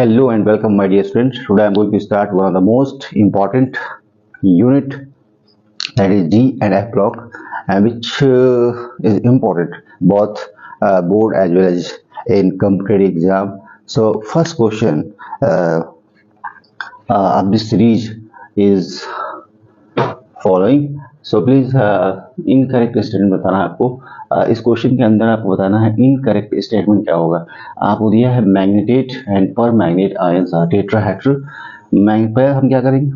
Hello and welcome, my dear students. Today I am going to start one of the most important unit, that is G and F block, which is important both board as well as in competitive exam. So first question of this series is following. So please incorrect statement बताना है आपको. इस question के अंदर आपको बताना है incorrect statement क्या होगा. आपको दिया है मैग्नेटेट एंड पर मैग्नेट आयंस आर टेट्राहेड्रल. पर हम क्या करेंगे,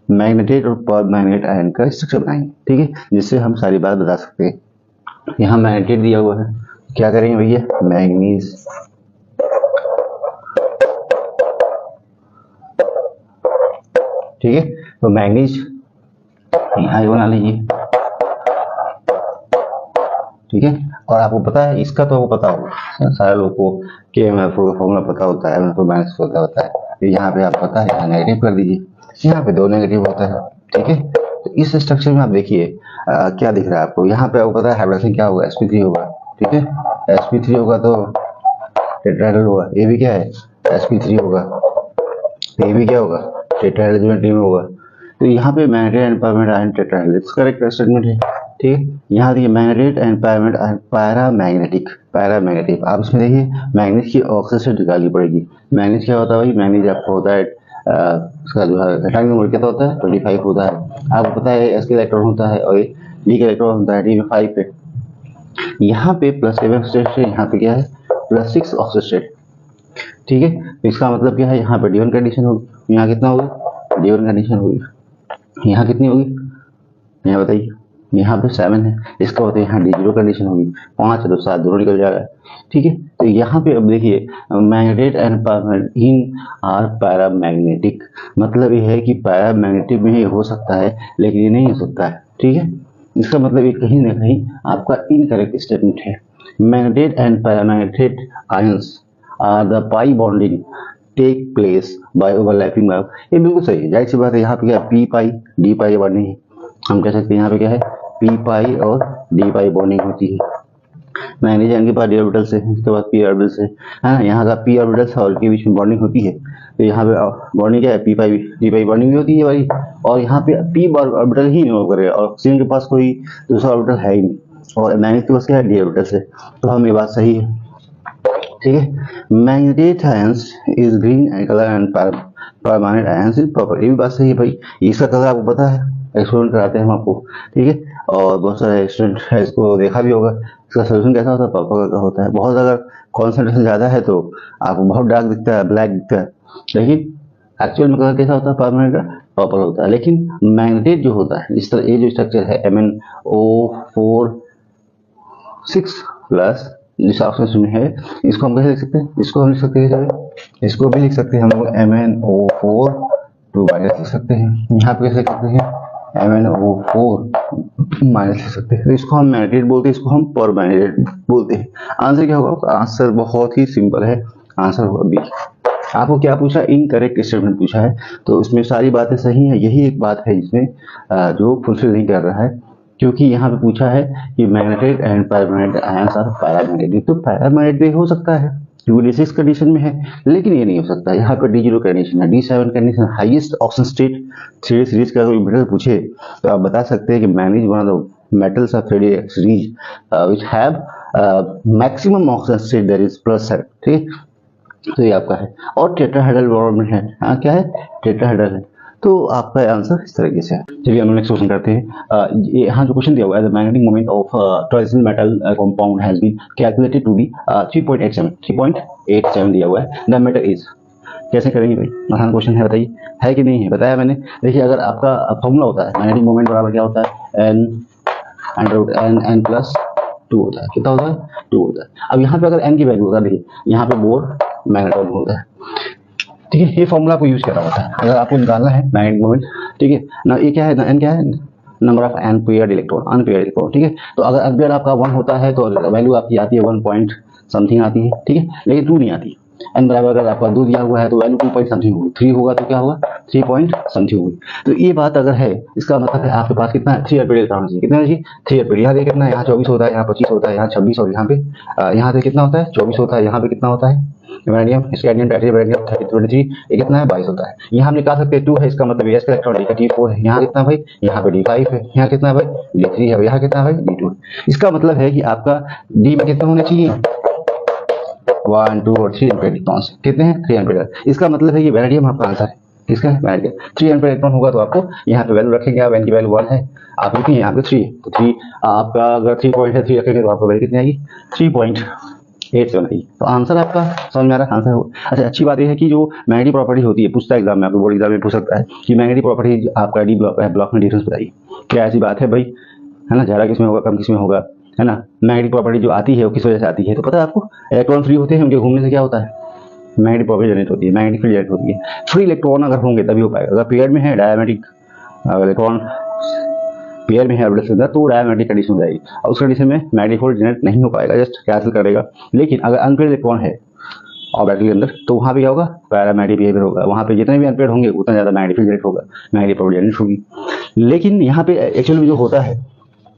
मैग्नेटेट और पर मैग्नेट आयन का स्ट्रक्चर बनाएंगे, ठीक है, जिससे हम सारी बात बता सकते हैं. यहाँ मैग्नेटेट दिया हुआ है, क्या करेंगे भैया, मैग्नीज, ठीक है. तो मैग्नीज यहाँ बना लीजिए, ठीक है. और आपको पता है, इसका तो आपको पता होगा सारे लोगों को कि एमएफ फॉर्मूला पता होता है, एमएफ माइनस पता होता है. तो यहाँ पे आप पता है, यहाँ नेगेटिव कर दीजिए, यहाँ पे दो नेगेटिव होता है, ठीक है. तो इस स्ट्रक्चर में आप देखिए क्या दिख रहा है आपको. यहाँ पे आपको पता है हाइड्रोजन क्या होगा, sp3 होगा, ठीक है. sp3 होगा तो टेट्राहेड्रल होगा. ये भी क्या है, sp3 होगा. ये भी क्या होगा, टेट्राहेड्रल ज्योमेट्री में होगा. तो यहाँ पे manganate and permanganate ion tetrahedral correct statement है, ठीक है. यहाँ देखिए manganate and permanganate ion paramagnetic. आप इसमें देखिए मैग्नीज की ऑक्सीडेशन निकालनी पड़ेगी. मैग्नीज क्या होता है भाई, मैग्नीज आपको होता है इसका जो है एटॉमिक नंबर क्या होता है 25 होता है. आपको पता है एस के इलेक्ट्रॉन होता है और डी का इलेक्ट्रॉन होता है डी में 5 पे. यहाँ पे +7 स्टेट है, यहाँ पे क्या है +6 ऑक्सीडेट, ठीक है. तो इसका मतलब क्या है, यहाँ पे D1 कंडीशन होगी, यहाँ कितना होगा D1 कंडीशन होगी, यहाँ कितनी होगी, यहाँ बताइए, यहाँ पे 7 है, इसका मतलब यहाँ D0 कंडीशन होगी. 5 तो 7 दोनों निकल जाएगा, ठीक है. तो यहाँ पे अब देखिए manganate and permanganate in are paramagnetic, मतलब ये है कि पैरामैग्नेटिक में ये हो सकता है लेकिन ये नहीं हो सकता है, ठीक है. इसका मतलब ये कहीं ना कहीं आपका इनकरेक्ट स्टेटमेंट है. Manganate and permanganate ions are the pi bonding take place by overlapping. ये बिल्कुल सही है, जाहिर सी बात है. यहाँ पे क्या पी पाई डी पाई बॉन्डिंग है, हम कह सकते हैं यहाँ पे क्या है पी पाई और डी पाई बॉन्डिंग होती है. मैग्नीज के पास डी ऑर्बिटल से, इसके बाद पी ऑर्बिटल से, है ना. यहाँ का पी ऑर्बिटल से और के बीच में बॉन्डिंग होती है. तो यहाँ पे बॉन्डिंग क्या है, पी पाई डी पाई बॉन्डिंग भी होती है भाई. और यहाँ पे पी ऑर्बिटल ही मूव करे और ऑक्सीजन के पास कोई दूसरा ऑर्बिटल है ही नहीं, और मैग्नीज के पास क्या है डी ऑर्बिटल से. तो हम ये बात सही है, ठीक है. Manganate ions is green and colour and permanganate ions is purple. ये भी बात सही है भाई. इसका कलर आपको पता है, एक्सपेरिमेंट कराते हैं हम आपको, ठीक है. और बहुत सारे स्टूडेंट है इसको देखा भी होगा. इसका सोल्यूशन कैसा होता है, पर्पल कलर का होता है. बहुत अगर कॉन्सेंट्रेशन ज़्यादा है तो आपको बहुत डार्क दिखता है, ब्लैक दिखता है, लेकिन एक्चुअल में कलर कैसा होता है, परमैग्नेट का पर्पल होता है. लेकिन मैग्नेटेट जो होता है, इस तरह ये जो स्ट्रक्चर है MnO4 6+ जिस ऑप्शन में है, इसको हम कैसे लिख सकते हैं, इसको हम लिख सकते हैं, इसको भी लिख सकते हैं हम लोग MnO4 2- लिख सकते हैं. यहाँ पे कैसे लिख सकते हैं MnO4- लिख सकते हैं. तो इसको हम मैग्नेटेट बोलते हैं, इसको हम परमैग्नेट बोलते हैं. आंसर क्या होगा, आंसर बहुत ही सिंपल है, आंसर होगा बी. आपको क्या पूछा, इनकरेक्ट स्टेटमेंट पूछा है, तो इसमें सारी बातें सही हैं. यही एक बात है जिसमें जो फुलफिल नहीं कर रहा है, क्योंकि यहाँ पे पूछा है कि manganate and permanganate ions are paramagnetic. तो पैरामैग्नेट भी हो सकता है क्योंकि D6 कंडीशन में है, लेकिन ये नहीं हो सकता. यहाँ पर D0 कंडीशन है, D7 condition, highest oxygen state. 3D series का कोई मेटल पूछे तो आप बता सकते हैं कि manganese one of the metals of 3D series which have maximum oxygen state that is +7, ठीक है. तो ये आपका है. और टेट्राहेड्रल बॉन्ड है, हाँ क्या है, टेट्राहेड्रल है. तो आपका आंसर इस तरीके से है. चलिए हम नेक्स्ट क्वेश्चन करते हैं. यहाँ जो क्वेश्चन दिया हुआ है, the magnetic moment of transition metal compound has been calculated to be 3.87 दिया हुआ है. द मेटल इज, कैसे करेंगे भाई, आसान क्वेश्चन है, बताइए है कि नहीं है. बताया मैंने. देखिए अगर आपका फॉर्मूला होता है मैग्नेटिक मोमेंट बराबर क्या होता है, n+2 होता है. कितना होता है, 2 होता है. अब यहाँ पे अगर n की वैल्यू होता है, देखिए यहाँ पे बोर मैग्नेटॉन होता है, ठीक है. ये फॉर्मूला को यूज करा होता है अगर आपको निकालना है मैग्नेटिक मोमेंट, ठीक है ना. ये क्या है, n क्या है, number of unpaired electron, unpaired electron, ठीक है. तो अगर अनपेयर्ड आपका 1 होता है तो वैल्यू आपकी आती है 1 पॉइंट समथिंग आती है, ठीक है. लेकिन 2 नहीं आती. n बराबर अगर आपका 2 दिया हुआ है तो वैल्यू 2 पॉइंट समथिंग होगी. 3 होगा तो क्या होगा, 3 पॉइंट समथिंग होगी. तो ये बात अगर है, इसका मतलब है आपके पास कितना है, 3 अनपेयर्ड इलेक्ट्रॉन चाहिए. कितना चाहिए, 3 अनपेयर्ड. यहाँ देखिए कितना है, यहाँ 24 होता है, यहाँ 25 होता है, यहाँ 26 और यहाँ पे यहाँ पे कितना होता है 24 होता है, यहाँ पे कितना होता है वैनेडियम, स्कैंडियम, टाइटेनियम, वैनेडियम 23, ये कितना है 22 होता है। यहाँ हम निकाल सकते हैं 2 है, इसका मतलब s का इलेक्ट्रॉन d का T4 है। यहाँ कितना भाई, यहाँ पे D5 है, यहाँ कितना भाई D3 है, यहाँ कितना भाई D2 है। इसका मतलब है कि आपका d में कितने होने चाहिए 1, 2 और 3 एम्पीयर इलेक्ट्रॉन्स कितने हैं 3 एम्पीयर। इसका मतलब है कि वैनेडियम आपका आंसर है, किसका है वैनेडियम। 3 एम्पीयर इलेक्ट्रॉन होगा तो आपको यहाँ पे वैल्यू रखेंगे आप, n की वैल्यू 1 है, आप लिखेंगे यहाँ पे 3, तो 3 आपका अगर 3 पॉइंट है 3 रखेंगे तो आपको वैल्यू कितनी आएगी 3.87 आएगी। तो आंसर आपका समझ में आ रहा है, आंसर हो। अच्छा अच्छी बात यह है कि जो मैग्नेटिक प्रॉपर्टी होती है, पूछता है एग्जाम में, आपको बोर्ड एग्जाम में पूछ सकता है कि मैग्नेटिक प्रॉपर्टी आपका डी ब्लॉक है, ब्लॉक में डिफरेंस बताइए। क्या ऐसी बात है भाई, है ना, ज़्यादा किस में होगा कम किस में होगा, है ना। मैग्नेटिक प्रॉपर्टी जो आती है वो किस वजह से आती है, तो पता है आपको, इलेक्ट्रॉन फ्री होते हैं, उनके घूमने से क्या होता है मैग्नेटिक प्रॉपर्टी जनरेट होती है, मैग्नेटिक फील्ड जनरेट होती है। फ्री इलेक्ट्रॉन अगर होंगे तभी हो पाएगा। अगर पेयर में है डायमैग्नेटिक, अगर इलेक्ट्रॉन पेयर में है ऑर्बिटल के अंदर तो डायमैग्नेटिक कंडीशन हो जाएगी, और उस कंडीशन में मैग्नेटिक फील्ड जनरेट नहीं हो पाएगा, जस्ट कैंसिल करेगा। लेकिन अगर अनपेयर्ड इलेक्ट्रॉन है ऑर्बिटल के अंदर तो वहाँ पे क्या होगा पैरामैग्नेटिक बिहेवियर होगा, वहाँ पे जितने भी अनपेयर्ड होंगे उतना ज़्यादा मैग्नेटिक फील्ड जनरेट होगा, मैग्नेटिक प्रॉपर्टी जनरेट होगी। लेकिन यहाँ पे एक्चुअली जो होता है,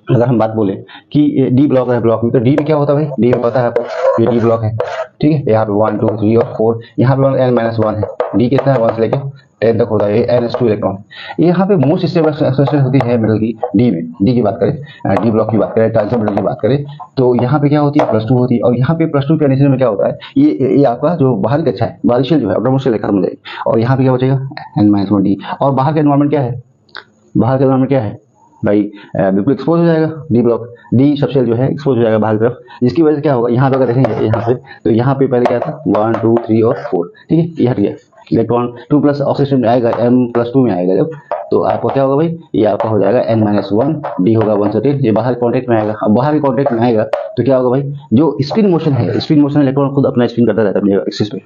अगर हम बात बोले कि डी ब्लॉक है, ब्लॉक में तो डी में क्या होता है भाई, डी में पता है आपको ये डी ब्लॉक है, ठीक है। यहाँ पे 1, 2, 3 और 4, यहाँ पे n-1 है, डी कितना है 1 से लेके 10 तक होता है, ये ns2 इलेक्ट्रॉन। यहाँ पे मोस्ट स्टेबल एक्सेलेरेशन होती है मिडल की डी में, डी की बात करें, डी ब्लॉक की बात करें, ट्रांजिशन मिडल की बात करें तो यहाँ पे क्या होती है +2 होती है। और यहाँ पे +2 के कंडीशन में क्या होता है, ये आपका जो बाहर की कक्षा है, बाहरी शेल जो है ऑटोमोस्ट शेल खत्म हो जाएगी, और यहाँ पे क्या बचेगा n-1 डी। और बाहर का एनवायरमेंट क्या है, बाहर का एनवायरमेंट क्या है भाई, बिल्कुल एक्सपोज हो जाएगा डी ब्लॉक, डी सबसेल जो है एक्सपोज हो जाएगा बाहर की तरफ, जिसकी वजह से क्या होगा, यहाँ पे अगर देखेंगे यहाँ पे तो यहाँ पे पहले क्या था 1, 2, 3 और 4, ठीक है, ये हट गया इलेक्ट्रॉन 2 प्लस ऑक्सीजन में आएगा, m+2 में आएगा जब, तो आपको क्या होगा भाई, ये आपका हो जाएगा n-1, डी होगा 1 से 10, ये बाहर कॉन्टेक्ट में आएगा। अब बाहर के कॉन्टेक्ट में आएगा तो क्या होगा भाई, जो स्पिन मोशन है, स्पिन मोशन इलेक्ट्रॉन खुद अपना स्पिन करता रहता है अपने एक्सिस पे,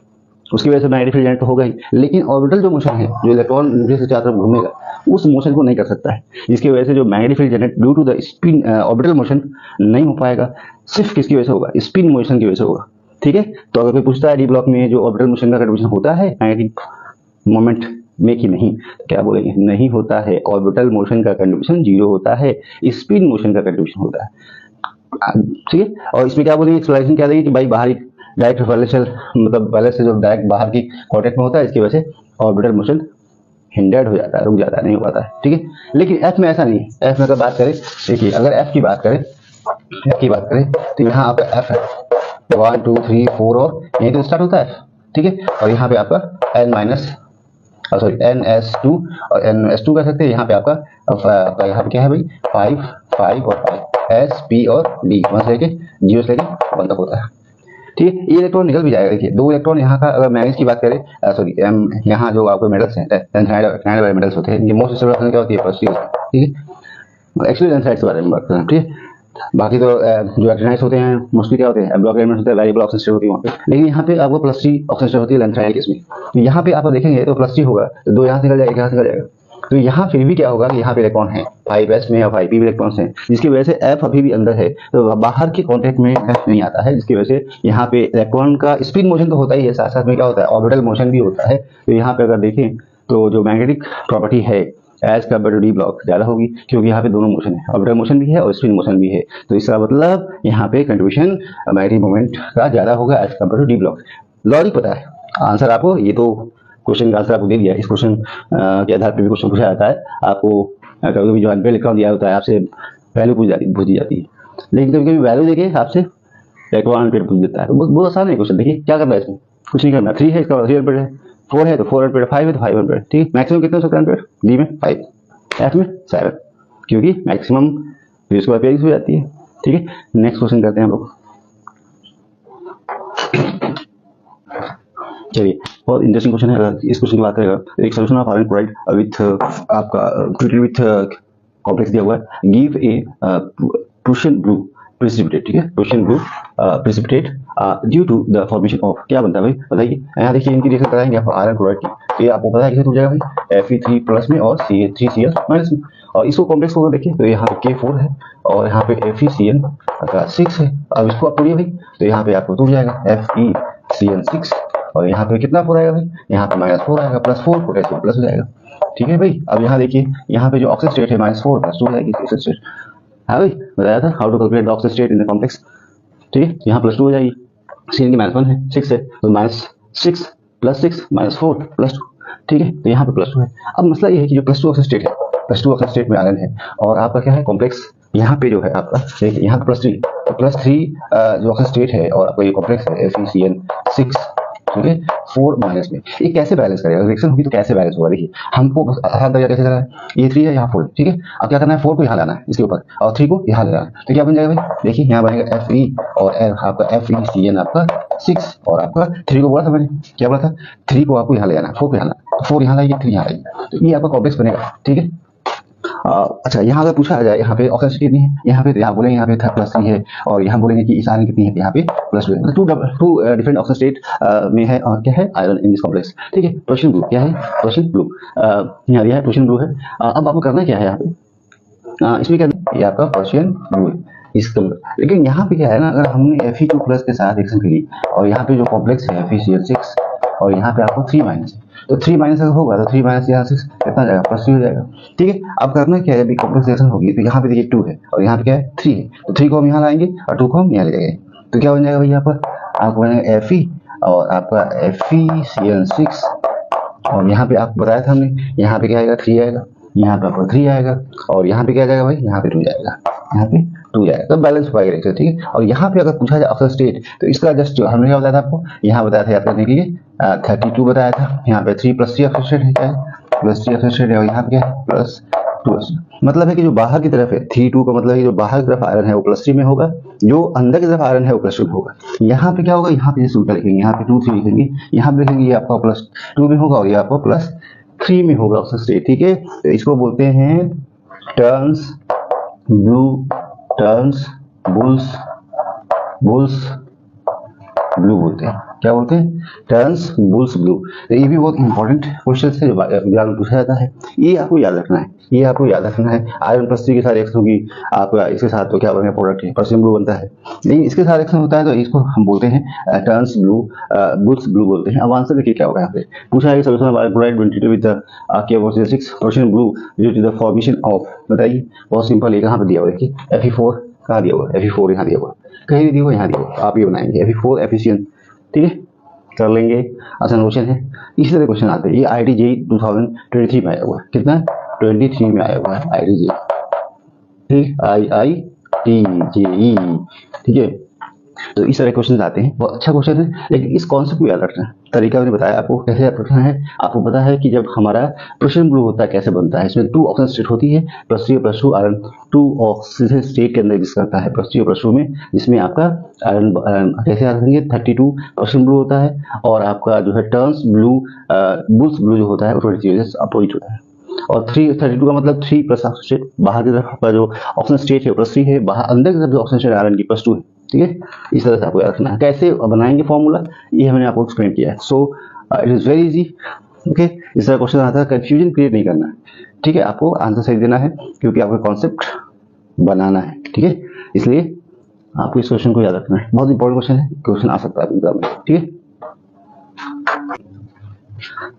उसकी वजह से मैग्नेटिक फील्ड जनरेट होगा ही। लेकिन ऑर्बिटल जो मोशन है, जो इलेक्ट्रॉन न्यूक्लियस के चारों तरफ घूमेगा, उस मोशन को नहीं कर सकता है, जिसकी वजह से जो magnetic field generate due to the spin orbital motion नहीं हो पाएगा, सिर्फ किसकी वजह से होगा, स्पिन मोशन की वजह से होगा, ठीक है। तो अगर कोई पूछता है डी ब्लॉक में जो ऑर्बिटल मोशन का कंट्रीब्यूशन होता है मैग्नेटिक मोमेंट में कि नहीं, क्या बोलेंगे, नहीं होता है। ऑर्बिटल मोशन का कंट्रीब्यूशन 0 होता है, स्पिन मोशन का कंट्रीब्यूशन होता है, ठीक है। और इसमें क्या बोलेंगे, एक्सप्लेनेशन क्या देंगे कि भाई बाहरी डायरेक्ट वैलेंशियल मतलब वैलेंस से जो डायरेक्ट बाहर की कॉन्टेक्ट में होता है, इसकी वजह से ऑर्बिटल मोशन हिंडर्ड हो जाता है, रुक जाता है, नहीं हो पाता है, ठीक है। लेकिन एफ में ऐसा नहीं है। एफ में अगर बात करें, देखिए अगर एफ की बात करें, तो यहाँ आपका एफ है 1, 2, 3, 4 और यहीं तो स्टार्ट होता है, ठीक है। और यहाँ पे आपका ns2 और ns2 कह सकते हैं। यहाँ पे आपका यहाँ पे क्या है भाई 5 और 5 s p और d 1 से लेके 0 से लेके 1 तक होता है, ठीक है। ये इलेक्ट्रॉन निकल भी जाएगा। देखिए 2 इलेक्ट्रॉन यहाँ का, अगर मैग्नीज की बात करें, सॉरी यहाँ जो आपके मेटल्स हैं वाले मेटल्स होते हैं, इनकी मोस्ट स्टेबल क्या होती है +3, ठीक है। एक्चुअली लेंथराइड्स के बारे में बात करें, ठीक है। बाकी तो जो एक्टिनाइड्स होते हैं मोस्टली क्या होते हैं ब्लॉक एलिमेंट्स होते हैं, वेरिएबल ऑक्सीजन स्टेट होती है वहाँ पे, लेकिन यहाँ पे आपको +3 ऑक्सीजन स्टेट होती है लेंथराइड केस में। तो यहाँ पे आप देखेंगे तो +3 होगा तो 2 यहाँ से निकल जाएगा, यहाँ से निकल जाएगा, तो यहाँ फिर भी क्या होगा कि यहाँ पे इलेक्ट्रॉन है 5s में और 5p में इलेक्ट्रॉन्स हैं, जिसकी वजह से f अभी भी अंदर है, तो बाहर के कॉन्टेक्ट में f नहीं आता है, जिसकी वजह से यहाँ पे इलेक्ट्रॉन का स्पिन मोशन तो होता ही है, साथ साथ में क्या होता है ऑर्बिटल मोशन भी होता है। तो यहाँ पे अगर देखें तो जो मैग्नेटिक प्रॉपर्टी है as compare to D block ज़्यादा होगी, क्योंकि यहाँ पे दोनों मोशन है, ऑर्बिटल मोशन भी है और स्पिन मोशन भी है। तो इसका मतलब यहाँ पे कंट्रीब्यूशन मैग्नेटिक मोमेंट का ज़्यादा होगा as compare to D block. Logic पता है, आंसर आपको, ये तो क्वेश्चन का आंसर आपको दे दिया। इस क्वेश्चन के आधार पर भी क्वेश्चन पूछा जाता है आपको, कभी कभी जो अनपेड इलेक्ट्रॉन दिया होता है आपसे वैल्यू पूछ जाती है, लेकिन कभी कभी वैल्यू देके आपसे इलेक्ट्रॉन अनपेड पूछ देता है। तो बहुत आसान है क्वेश्चन। देखिए क्या करना है इसमें, कुछ नहीं करना। 3 है इसका 3 अनपेड है, 4 है तो 4 अनपेड, 5 है तो 5 अनपेड, ठीक है। मैक्सिमम कितने हो सकते हैं अनपेड, डी में 5, एफ में 7, क्योंकि मैक्सिमम फिर उसके बाद पेयरिंग हो जाती है, ठीक है। नेक्स्ट क्वेश्चन करते हैं हम लोग। चलिए बहुत इंटरेस्टिंग क्वेश्चन है। अगर इस क्वेश्चन की बात करेगा, एक solution of iron chloride with आपका ट्रीटेड विथ कॉम्प्लेक्स दिया हुआ है, give a Prussian blue precipitate, ठीक है, Prussian blue precipitate due to the formation of, क्या बनता है भाई बताइए। यहाँ देखिए इनकी रिएक्शन कराएंगे आप आयरन क्लोराइड की, ये आपको पता है किसे टूट जाएगा भाई Fe3+ में और Ca3Cl- में। और इसको कॉम्प्लेक्स को देखिए तो यहाँ पे K4 है और यहाँ पे FeCN6 है। अब इसको आप तोड़िए भाई तो यहाँ पे आपको टूट जाएगा FeCN6 और यहाँ पे कितना 4 आएगा भाई, यहाँ पे -4 आएगा, +4 पोटेशियम प्लस हो जाएगा, ठीक है भाई। अब यहाँ देखिए यहाँ पे जो ऑक्सीजन स्टेट है -4 +2 जाएगी ऑक्सीजन स्टेट, हाँ भाई बताया था how to calculate the oxygen state in the complex, ठीक है। यहाँ +2 हो जाएगी सी की -1 है, 6 है, तो -6 + 6 -4 +2, ठीक है। तो यहाँ पे +2 है। अब मसला ये है कि जो +2 ऑक्सीजन स्टेट है, +2 ऑक्सीजन स्टेट में आयरन है और आपका क्या है कॉम्प्लेक्स यहाँ पे जो है आपका देखिए यहाँ पे +3, तो +3 जो ऑक्सीजन स्टेट है और आपका ये कॉम्प्लेक्स है FeCN6, ठीक है, 4 माइनस में ये कैसे बैलेंस करेगा, रिएक्शन होगी तो कैसे बैलेंस होगा। देखिए हमको बस आसान तरीका कैसे करना है, ये 3 है यहाँ 4 है, ठीक है। अब क्या करना है, 4 को यहाँ लाना है इसके ऊपर और 3 को यहाँ लाना है, तो क्या बन जाएगा भाई, देखिए यहाँ बनेगा Fe और आपका FeCN आपका 6 और आपका 3 को बोला था मैंने, क्या बोला था, 3 को आपको यहाँ ले जाना, 4 को यहाँ लाना, 4 यहाँ लाइए 3 यहाँ लाइए, तो ये आपका कॉम्प्लेक्स बनेगा, ठीक है। अच्छा यहाँ अगर पूछा जाए यहाँ पे ऑक्सीजन कितनी है, यहाँ पे यहाँ बोलेंगे यहाँ पे +3 है और यहाँ बोलेंगे कि इस आयरन कितनी है, यहाँ पे +2 है, मतलब टू डिफरेंट ऑक्सीजन स्टेट में है और क्या है आयरन इन दिस कॉम्प्लेक्स, ठीक है। प्रोशियन ब्लू क्या है, प्रोशियन ब्लू यहाँ दिया है, प्रोशियन ब्लू है। अब आपको करना क्या है यहाँ पे, इसमें क्या ये आपका प्रोशियन ब्लू है इसका, लेकिन यहाँ पे क्या है ना, अगर हमने Fe2+ के साथ रिएक्शन करी और यहाँ पे जो कॉम्प्लेक्स है FeCl6 और यहाँ पे आपको 3 माइनस है, तो 3 माइनस अगर होगा तो 3 माइनस यहाँ 6 कितना जाएगा, +3 हो जाएगा, ठीक है। अब करना क्या है, अभी कॉम्प्लेक्स रिएक्शन होगी तो यहाँ पे देखिए 2 है और यहाँ पे क्या है 3 है, तो 3 को हम यहाँ लाएंगे और 2 को हम यहाँ ले जाएंगे, तो क्या बन जाएगा भैया यहाँ पर आपको बनेगा Fe और आपका FeCl6 और यहाँ पे आपको बताया था हमने, यहाँ पे क्या आएगा 3 आएगा, यहाँ पे आपका 3 आएगा और यहाँ पे क्या जाएगा भाई, यहाँ पे 2 जाएगा, यहाँ पे 2 जाएगा, तो बैलेंस पाएगा रिएक्शन, ठीक है। और यहाँ पे अगर पूछा जाए ऑक्सीजन स्टेट तो इसका जस्ट हमने क्या बताया था आपको, यहाँ बताया था याद करने के लिए 32 बताया था, यहाँ पे 3 + 3 ऑक्सीजन स्टेट है, क्या है +3 ऑक्सीजन स्टेट है और यहाँ पे क्या है +2, मतलब है कि जो बाहर की तरफ है 3 2 का मतलब है जो बाहर की तरफ आयरन है वो +3 में होगा, जो अंदर की तरफ आयरन है वो +2 में होगा। यहाँ पे क्या होगा, यहाँ पे जैसे उल्टा लिखेंगे, यहाँ पे 2 3 लिखेंगे, यहाँ पे लिखेंगे ये आपका +2 में होगा और ये आपका +3 में होगा ऑक्सीजन स्टेट, ठीक है। तो इसको बोलते हैं टर्न्स बुल्स ब्लू बोलते हैं, क्या बोलते हैं, टर्न्स बुल्स ब्लू। तो ये भी बहुत इंपॉर्टेंट क्वेश्चन है जो एग्जाम में पूछा जाता है, ये आपको याद रखना है, ये आपको याद रखना है। आयरन +3 के साथ रिएक्शन होगी आपका, इसके साथ तो क्या बनेगा प्रोडक्ट है प्रोशियन ब्लू बनता है, लेकिन इसके साथ रिएक्शन होता है तो इसको हम बोलते हैं टर्न्स बुल्स ब्लू बोलते हैं। अब आंसर देखिए क्या होगा, यहाँ पे पूछा है solution of chloride 22 with K4 Prussian blue due to the formation of, बताइए बहुत सिंपल है, कहाँ पे दिया हुआ देखिए Fe4 कहाँ दिया हुआ, Fe4 यहाँ दिया हुआ, कहीं भी दिया हुआ यहाँ दिया हुआ, आप ये बनाएंगे Fe4 एफिशिएंट, ठीक है, कर लेंगे, आसान क्वेश्चन है। इसी तरह क्वेश्चन आते हैं, ये IIT-JEE 2023 में आया हुआ है, कितना 23 में आया हुआ है IIT-JEE, ठीक IIT-JEE, ठीक है। तो इस तरह क्वेश्चन आते हैं, बहुत अच्छा क्वेश्चन है, लेकिन इस कॉन्सेप्ट को याद रखना है, तरीका मैंने बताया आपको कैसे याद रखना है। आपको पता है कि जब हमारा प्रोशियन ब्लू होता है कैसे बनता है, इसमें 2 ऑक्सीजन स्टेट होती है, +3 और +2 आयरन 2 ऑक्सीजन स्टेट के अंदर एग्जिस्ट करता है, +3 और +2 में, जिसमें आपका आयरन कैसे याद रखेंगे 32 प्रोशियन ब्लू होता है और आपका जो है टर्न्स ब्लू बुल्स ब्लू जो होता है 23 अपोजिट होता है। और 32 का मतलब 3 प्लस ऑक्सीजन स्टेट, बाहर की तरफ आपका जो ऑक्सीजन स्टेट है +3 है, बाहर अंदर की तरफ जो ऑक्सीजन स्टेट आयरन की +2 है, ठीक है। इस तरह से आपको याद रखना है, कैसे बनाएंगे फॉर्मूला ये मैंने आपको एक्सप्लेन किया है। So it is very easy, okay. इस तरह क्वेश्चन आता है, कंफ्यूजन क्रिएट नहीं करना है, ठीक है, आपको आंसर सही देना है क्योंकि आपको कॉन्सेप्ट बनाना है, ठीक है। इसलिए आपको इस क्वेश्चन को याद रखना है, बहुत इंपॉर्टेंट क्वेश्चन है, क्वेश्चन आ सकता है एग्जाम में, ठीक है।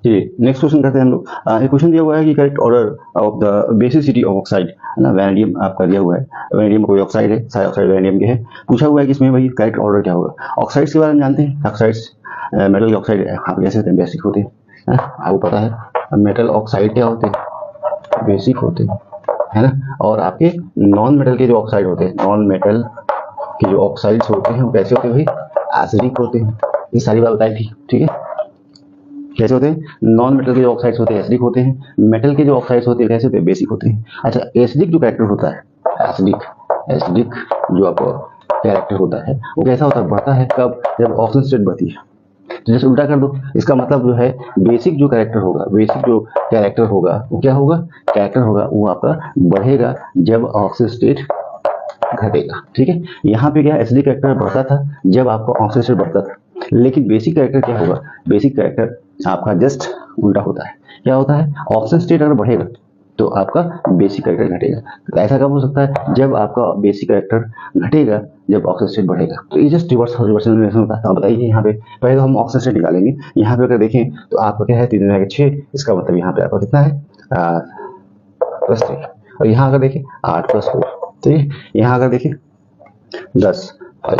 चलिए नेक्स्ट क्वेश्चन करते हैं हम लोग। एक क्वेश्चन दिया हुआ है कि correct order of the basicity of oxide, है ना, वैनेडियम आपका दिया हुआ है, वैनेडियम कोई ऑक्साइड है, सारे ऑक्साइड वैनेडियम के हैं, पूछा हुआ है कि इसमें भाई करेक्ट ऑर्डर क्या होगा। ऑक्साइड्स के बारे में जानते हैं, ऑक्साइड्स मेटल के ऑक्साइड आप कैसे होते हैं, बेसिक होते हैं, आपको पता है मेटल ऑक्साइड क्या होते हैं, बेसिक होते हैं, है ना। और आपके नॉन मेटल के जो ऑक्साइड होते हैं, नॉन मेटल के जो ऑक्साइड्स होते हैं वो कैसे होते हैं भाई, एसिडिक होते हैं, ये सारी बात बताई थी, ठीक है। कैसे होते हैं, नॉन मेटल के जो ऑक्साइड्स होते हैं एसिडिक होते हैं, मेटल के जो ऑक्साइड्स होते हैं कैसे होते हैं, बेसिक होते हैं। अच्छा एसिडिक जो कैरेक्टर होता है, एसिडिक जो आपका कैरेक्टर होता है वो कैसा होता है, बढ़ता है कब, जब ऑक्सीजन स्टेट बढ़ती है। तो जैसे उल्टा कर दो, इसका मतलब जो है बेसिक जो कैरेक्टर होगा, बेसिक जो कैरेक्टर होगा वो क्या होगा, कैरेक्टर होगा वो आपका बढ़ेगा जब ऑक्सीजन स्टेट घटेगा, ठीक है। यहाँ पे क्या एसिडिक कैरेक्टर बढ़ता था जब आपका ऑक्सीजन स्टेट बढ़ता था, लेकिन बेसिक कैरेक्टर क्या होगा, बेसिक कैरेक्टर आपका जस्ट उल्टा होता है, क्या होता है, ऑक्सीजन स्टेट अगर बढ़ेगा तो आपका बेसिक कैरेक्टर घटेगा। तो ऐसा कब हो सकता है, जब आपका बेसिक कैरेक्टर घटेगा जब ऑक्सीजन स्टेट बढ़ेगा। तो ये जस्ट रिवर्स रिलेशन होता है। तो बताइए यहाँ पे पहले तो हम ऑक्सीजन स्टेट निकालेंगे, यहाँ पे अगर देखें तो आपका क्या है 3 6, इसका मतलब यहाँ पे आपका कितना है +3, और यहाँ अगर देखें 8 + 4, ठीक है। यहाँ अगर देखें 10 5,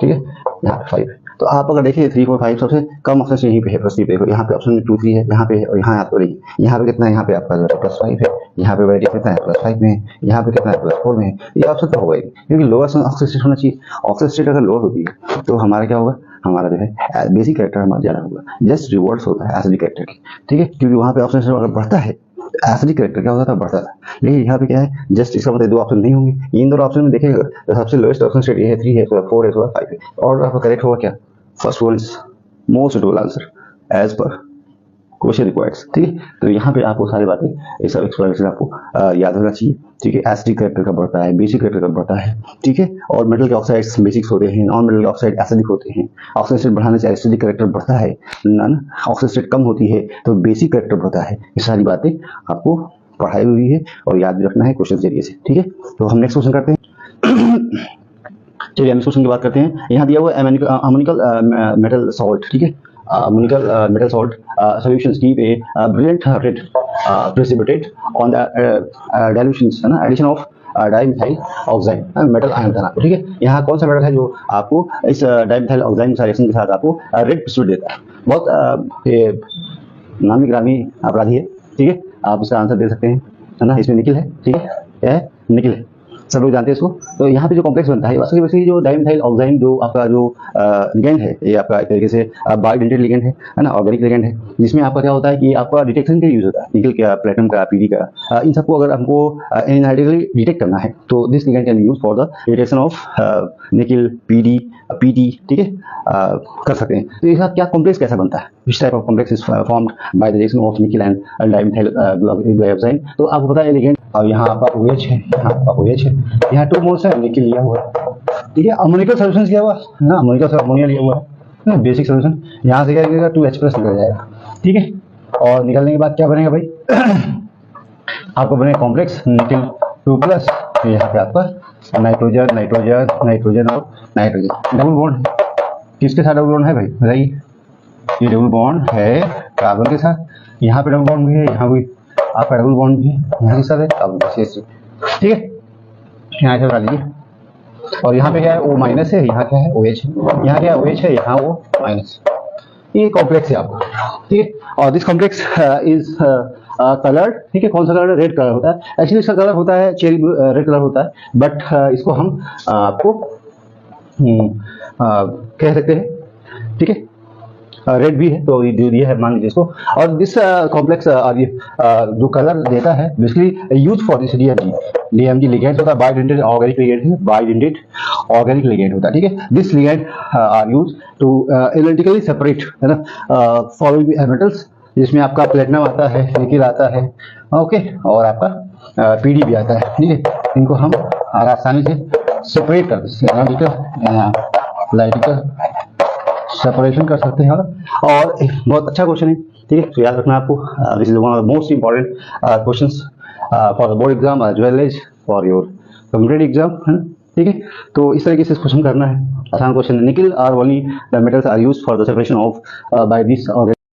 ठीक है, यहाँ 5, तो आप अगर देखिए 3 4 5 सबसे कम ऑप्शन यहीं पे है, फर्स्ट पे देखो यहाँ पे ऑप्शन में 2 3 है, यहाँ पे है और यहाँ आपको देखिए यहाँ पे कितना है, यहाँ पे आपका जो है +5 है, यहाँ पे वैरायटी कितना है +5 में है, यहाँ पे कितना है +4 में है। ये ऑप्शन तो होगा ही क्योंकि लोअर ऑक्सीजन स्टेट होना चाहिए। ऑक्सीजन स्टेट अगर लोअर होती है तो हमारा क्या होगा, हमारा जो है बेसिक कैरेक्टर हमारा ज़्यादा होगा, जस्ट रिवर्स होता है एसिडिक कैरेक्टर की, ठीक है, क्योंकि वहाँ पे ऑक्सीजन अगर बढ़ता है एसिडिक कैरेक्टर क्या होता था, बढ़ता था। लेकिन यहाँ पे क्या है, जस्ट इसका मतलब 2 ऑप्शन नहीं होंगे। इन दोनों ऑप्शन में देखेगा तो सबसे लोएस्ट ऑप्शन स्टेट ये है 3 है, 4 है, 5 है, और आपका करेक्ट होगा क्या, first one is most suitable answer as per question requirements, ठीक है। तो यहाँ पे आपको सारी बातें ये सब एक्सप्लेनेशन आपको याद होना चाहिए, ठीक है। एसिडिक कैरेक्टर का बढ़ता है, बेसिक कैरेक्टर का बढ़ता है, ठीक है। और मेटल के ऑक्साइड्स बेसिक्स होते हैं, नॉन मेटल के ऑक्साइड एसिडिक होते हैं। ऑक्सीजन स्टेट बढ़ाने से एसिडिक कैरेक्टर बढ़ता है, नॉन ऑक्सीजन स्टेट कम होती है तो बेसिक कैरेक्टर बढ़ता है। ये सारी बातें आपको पढ़ाई हुई है और याद भी रखना है क्वेश्चन के जरिए से, ठीक है। तो हम नेक्स्ट क्वेश्चन करते हैं। चलिए हम इस क्वेश्चन की बात करते हैं। यहाँ दिया हुआ है अमोनिकल मेटल सॉल्ट, ठीक है, ammonical metal salt solutions give a brilliant red precipitate on the dilutions, है ना, addition of dimethyl oxide metal ion था, ठीक है। यहाँ कौन सा मेटल है जो आपको इस डाइमिथाइल ऑक्साइड रिएक्शन के साथ आपको रेड प्रेसिपिटेट देता है। बहुत नामी ग्रामी अपराधी है, ठीक है, आप इसका आंसर दे सकते हैं, है ना। इसमें निकिल है, ठीक है, क्या है, निकिल है, सब लोग जानते हैं इसको। तो यहाँ पे जो कॉम्प्लेक्स बनता है वैसे जो डाइमिथाइल ऑक्साइड जो आपका जो लिगेंड है, ये आपका एक तरीके से बायोइडेंटेड लिगेंड है ना, ऑर्गेनिक लिगेंड है, जिसमें आपका क्या होता है कि आपका डिटेक्शन के लिए यूज होता है, निकल का, प्लेटिनम का, पीडी का, इन सबको अगर हमको एनालिटिकली डिटेक्ट करना है तो this ligand can be use for the detection of निकल, पीडी, पीटी, ठीक है, कर सकते हैं। तो इसका क्या कॉम्प्लेक्स कैसा बनता है, which type of complex is formed by the reaction of निकल एंड डाइमिथाइल ऑक्साइड। तो आपको पता है लिगेंड, और यहाँ आपका OH है, यहाँ आपका OH है, यहाँ 2 मोल्स है, निकल लिया हुआ है, ठीक है। अमोनिकल सॉल्यूशन किया हुआ है ना, अमोनिकल से अमोनिया लिया हुआ है, बेसिक सॉल्यूशन। यहाँ से क्या करेगा, 2H+ निकल जाएगा, ठीक है। और निकलने के बाद क्या बनेगा भाई, आपको बनेगा कॉम्प्लेक्स निकल 2+, यहाँ पे आपका नाइट्रोजन नाइट्रोजन नाइट्रोजन और नाइट्रोजन, डबल बॉन्ड किसके साथ डबल बॉन्ड है भाई बताइए, ये डबल बॉन्ड है कार्बन के साथ, यहाँ पे डबल बॉन्ड भी है, यहाँ भी आपका डबल बॉन्ड भी है, यहाँ के साथ है कार्बन के साथ, ठीक है। यहाँ से बना लीजिए, और यहाँ पे क्या है, O- है, यहाँ क्या है, OH है, यहाँ क्या है, OH है, यहाँ O-, ये कॉम्प्लेक्स है आपका, ठीक है। और दिस कॉम्प्लेक्स इज कलर्ड, ठीक है, कौन सा कलर, रेड कलर होता है। एक्चुअली इसका कलर होता है चेरी रेड कलर होता है, बट इसको हम आपको कह सकते हैं, ठीक है, रेड भी है तो ये दिया है, मान लीजिए इसको। और दिस कॉम्प्लेक्स जो कलर देता है basically use for this DMG ligand होता है, बायोइडेंटेड ऑर्गेनिक लिगेंड है, बायोइडेंटेड ऑर्गेनिक लिगेंड होता है, ठीक है। This ligand are use to analytically separate, है ना, फॉलोइंग मेटल्स, जिसमें आपका प्लेटिनम आता है, निकल आता है, ओके, और आपका पीडी भी आता है, ठीक है। इनको हम आसानी से सेपरेट कर सकते हैं, लाइटिकल सेपरेशन कर सकते हैं। और बहुत अच्छा क्वेश्चन है, ठीक है, तो याद रखना आपको, this is one of the most important questions for the board exam as well as for your competitive exam, है ना, ठीक है। तो इस तरीके से क्वेश्चन करना है, आसान क्वेश्चन है। Nickel are only the metals are used for the separation of by this